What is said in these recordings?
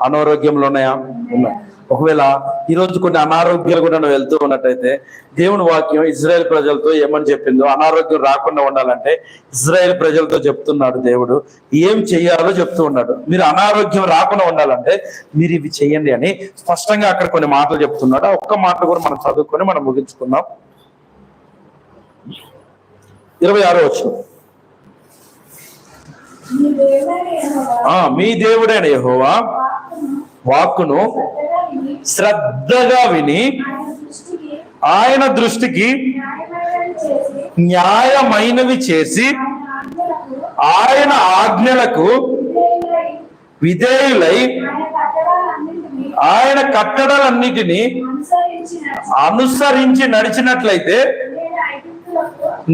అనారోగ్యంలో ఉన్నాయా? ఉన్నాయి. ఒకవేళ ఈరోజు కొన్ని అనారోగ్యాలు కూడా నువ్వు వెళ్తూ ఉన్నట్టయితే దేవుని వాక్యం ఇజ్రాయెల్ ప్రజలతో ఏమని చెప్పిందో, అనారోగ్యం రాకుండా ఉండాలంటే ఇజ్రాయెల్ ప్రజలతో చెప్తున్నాడు దేవుడు ఏం చెయ్యాలో చెప్తూ ఉన్నాడు. మీరు అనారోగ్యం రాకుండా ఉండాలంటే మీరు ఇవి చెయ్యండి అని స్పష్టంగా అక్కడ కొన్ని మాటలు చెప్తున్నాడు. ఒక్క మాట కూడా మనం చదువుకొని మనం ముగించుకుందాం. 26వ వచనం. మీ దేవుడైన యెహోవా వాక్కును శ్రద్ధగా విని ఆయన దృష్టికి న్యాయమైనవి చేసి ఆయన ఆజ్ఞలకు విధేయులై ఆయన కట్టడలన్నిటినీ అనుసరించి నడిచినట్లయితే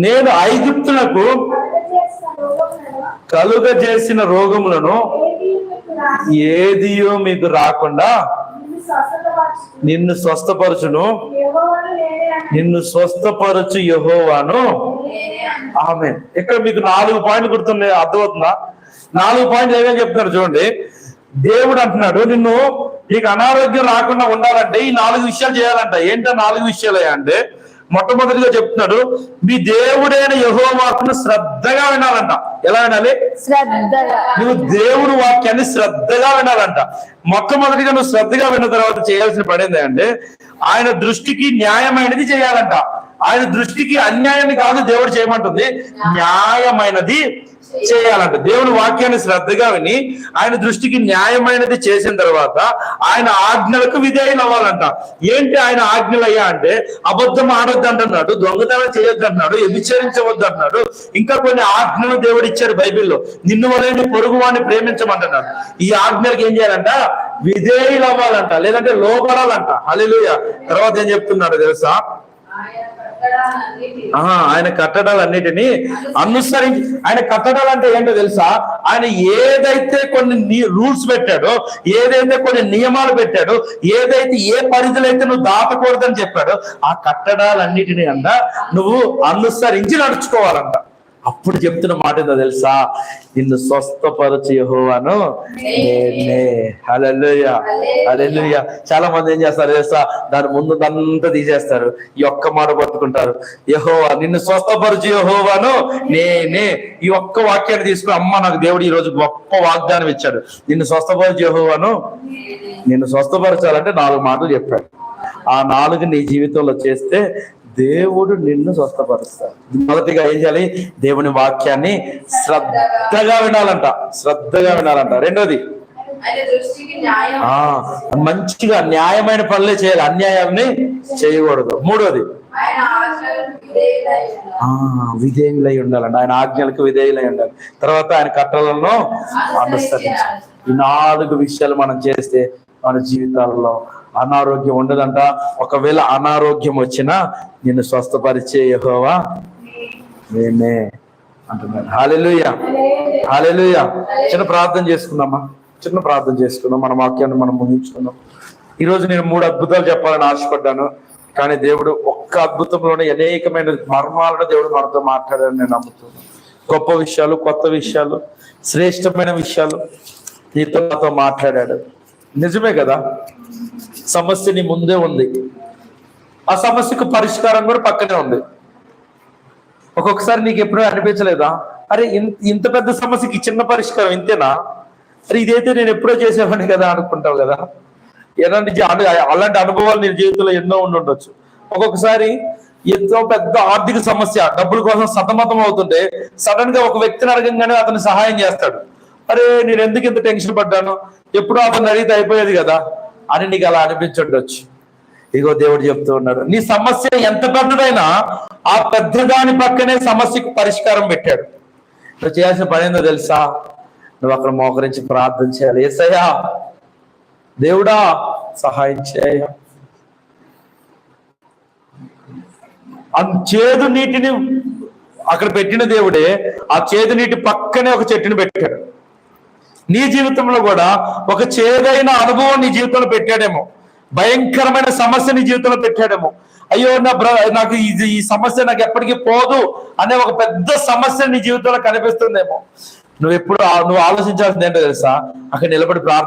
నేను ఐగుప్తులకు కలుగజేసిన రోగములను ఏదియో మీకు రాకుండా నిన్ను స్వస్థపరచును, నిన్ను స్వస్థపరచు యెహోవాను. ఆమేన్. ఇక్కడ మీకు 4 పాయింట్లు గుర్తున్నాయి, అర్థమవుతుందా? 4 పాయింట్లు ఏమేమి చెప్తున్నారు చూడండి. దేవుడు అంటున్నాడు నీకు అనారోగ్యం రాకుండా ఉండాలంటే ఈ 4 విషయాలు చేయాలంట. ఏంటో 4 విషయాలు అంటే, మొట్టమొదటిగా చెప్తున్నాడు మీ దేవుడైన యెహోవాను శ్రద్ధగా వినాలంట. ఎలా వినాలి? శ్రద్ధగా. నువ్వు దేవుడు వాక్యాన్ని శ్రద్ధగా వినాలంట. మొట్టమొదటిగా నువ్వు శ్రద్ధగా విన్న తర్వాత చేయాల్సిన పని ఏంటంటే ఆయన దృష్టికి న్యాయమైనది చేయాలంట. ఆయన దృష్టికి అన్యాయాన్ని కాదు దేవుడు చేయమంటుంది, న్యాయమైనది చేయాలంట. దేవుని వాక్యాన్ని శ్రద్ధగా విని ఆయన దృష్టికి న్యాయమైనది చేసిన తర్వాత ఆయన ఆజ్ఞలకు విధేయులు అవ్వాలంట. ఏంటి ఆయన ఆజ్ఞలు అయ్యా అంటే, అబద్ధం ఆడొద్దు అంటున్నాడు, దొంగతనం చేయొద్దు అంటున్నాడు, వ్యభిచరించవద్దు అంటున్నాడు. ఇంకా కొన్ని ఆజ్ఞలు దేవుడు ఇచ్చారు బైబిల్లో. నిన్ను వలె నీ పొరుగు వాడిని ప్రేమించమంటున్నాడు. ఈ ఆజ్ఞలకు ఏం చేయాలంట? విధేయులు అవ్వాలంట, లేదంటే లోబడాలంట. హల్లెలూయా. తర్వాత ఏం చెప్తున్నాడు తెలుసా? ఆయన కట్టడాలన్నిటినీ అనుసరించి. ఆయన కట్టడాలంటే ఏంటో తెలుసా? ఆయన ఏదైతే కొన్ని రూల్స్ పెట్టాడో, ఏదైతే కొన్ని నియమాలు పెట్టాడో, ఏదైతే ఏ పరిధిలో అయితే నువ్వు దాటకూడదని చెప్పాడో ఆ కట్టడాలన్నిటినీ నువ్వు అనుసరించి నడుచుకోవాలంట. అప్పుడు చెప్తున్న మాట ఏందో తెలుసా? నిన్ను స్వస్థపరచు యెహోవాను నేనే. హల్లెలూయా, హల్లెలూయా. చాలా మంది ఏం చేస్తారు తెలుసా? దాని ముందు అంతా తీసేస్తారు, ఈ ఒక్క మాట పట్టుకుంటారు. యెహోవా నిన్ను స్వస్థపరచు యెహోవాను నేనే. ఈ ఒక్క వాక్యాన్ని తీసుకుని, అమ్మ నాకు దేవుడు ఈ రోజు గొప్ప వాగ్దానం ఇచ్చాడు, నిన్ను స్వస్థపరచు యెహోవాను. నిన్ను స్వస్థపరచాలంటే 4 మాటలు చెప్పాడు. ఆ 4 నీ జీవితంలో చేస్తే దేవుడు నిన్ను స్వస్థపరుస్తాడు. మొదటిగా ఏం చేయాలి? దేవుని వాక్యాన్ని శ్రద్ధగా వినాలంట, శ్రద్ధగా వినాలంట. రెండోది మంచిగా న్యాయమైన పనులే చేయాలి, అన్యాయాన్ని చేయకూడదు. మూడోది విధేయులై ఉండాలంట, ఆయన ఆజ్ఞలకు విధేయులై ఉండాలి. తర్వాత ఆయన కట్టడలను అనుసరించాలి. ఈ 4 విషయాలు మనం చేస్తే మన జీవితాలలో అనారోగ్యం ఉండదంట. ఒకవేళ అనారోగ్యం వచ్చినా నిన్ను స్వస్థపరిచే యెహోవా నేనే అంటున్నాడు. హల్లెలూయా, హల్లెలూయా. చిన్న ప్రార్థన చేసుకుందామా? చిన్న ప్రార్థన చేసుకుందాం, మన వాక్యాన్ని మనం ముగించుకుందాం. ఈరోజు నేను 3 అద్భుతాలు చెప్పాలని ఆశపడ్డాను, కానీ దేవుడు ఒక్క అద్భుతంలోనే అనేకమైన మర్మాలను దేవుడు మనతో మాట్లాడాలని నేను నమ్ముతున్నాను. గొప్ప విషయాలు, కొత్త విషయాలు, శ్రేష్టమైన విషయాలు నీతో నాతో మాట్లాడాడు. నిజమే కదా? సమస్య నీ ముందే ఉంది, ఆ సమస్యకు పరిష్కారం కూడా పక్కనే ఉంది. ఒక్కొక్కసారి నీకు ఎప్పుడూ అనిపించలేదా, అరే ఇంత పెద్ద సమస్యకి చిన్న పరిష్కారం ఇంతేనా, అరే ఇదైతే నేను ఎప్పుడో చేసేవాడిని కదా అనుకుంటావు కదా? అలాంటి అనుభవాలు నీ జీవితంలో ఎన్నో ఉండొచ్చు. ఒక్కొక్కసారి ఎంతో పెద్ద ఆర్థిక సమస్య, డబ్బుల కోసం సతమతం అవుతుంటే సడన్ గా ఒక వ్యక్తిని అడగంగానే అతను సహాయం చేస్తాడు. అరే నేను ఎందుకు ఇంత టెన్షన్ పడ్డాను, ఎప్పుడో అతను అడిగితే అయిపోయేది కదా అని నీకు అలా అనిపించుండొచ్చు. ఇగో దేవుడు చెప్తూ ఉన్నాడు, నీ సమస్య ఎంత పెద్దదైనా ఆ పెద్దదాని పక్కనే సమస్యకు పరిష్కారం పెట్టాడు. నువ్వు చేయాల్సిన పని ఏందో తెలుసా? నువ్వు అక్కడ మోకరించి ప్రార్థన చేయాలి. యేసయ్యా, దేవుడా సహాయం చేయ. చేదు నీటిని అక్కడ పెట్టిన దేవుడే ఆ చేదు నీటి పక్కనే ఒక చెట్టుని పెట్టాడు. నీ జీవితంలో కూడా ఒక చేదైన అనుభవం నీ జీవితంలో పెట్టాడేమో, భయంకరమైన సమస్య నీ జీవితంలో పెట్టాడేమో. అయ్యో నాకు ఈ సమస్య నాకు ఎప్పటికీ పోదు అనే ఒక పెద్ద సమస్య నీ జీవితంలో కనిపిస్తుందేమో. నువ్వు ఆలోచించాల్సింది ఏంటో తెలుసా? అక్కడ నిలబడి ప్రార్థన